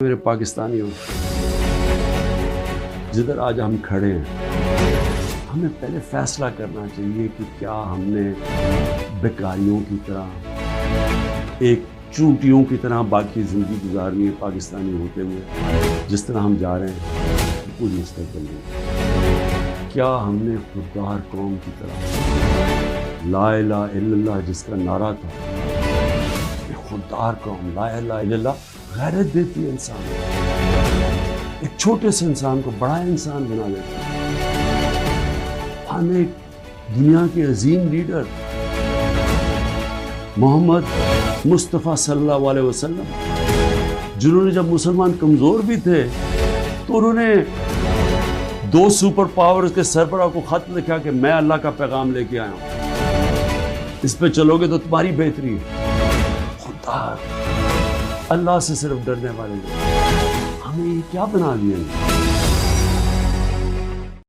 میرے پاکستانیوں، جدھر آج ہم کھڑے ہیں، ہمیں پہلے فیصلہ کرنا چاہیے کہ کیا ہم نے بیکاریوں کی طرح، ایک چونٹیوں کی طرح باقی زندگی گزارنی ہے پاکستانی ہوتے ہوئے، جس طرح ہم جا رہے ہیں کوئی مستقبل نہیں۔ کیا ہم نے خوددار قوم کی طرح لا الہ الا اللہ جس کا نعرہ تھا، خوددار قوم، لا الہ الا اللہ غیرت دیتی ہے انسان، ایک چھوٹے سے انسان کو بڑا انسان بنا دیتا ہے۔ ہم ایک دنیا کے عظیم لیڈر محمد مصطفیٰ صلی اللہ علیہ وسلم، جنہوں نے جب مسلمان کمزور بھی تھے تو انہوں نے 2 سپر پاورز کے سربراہ کو خط لکھا کہ میں اللہ کا پیغام لے کے آیا ہوں، اس پہ چلو گے تو تمہاری بہتری ہے۔ خوددار، اللہ سے صرف ڈرنے والے لوگ، ہمیں یہ کیا بنا لیا ہے؟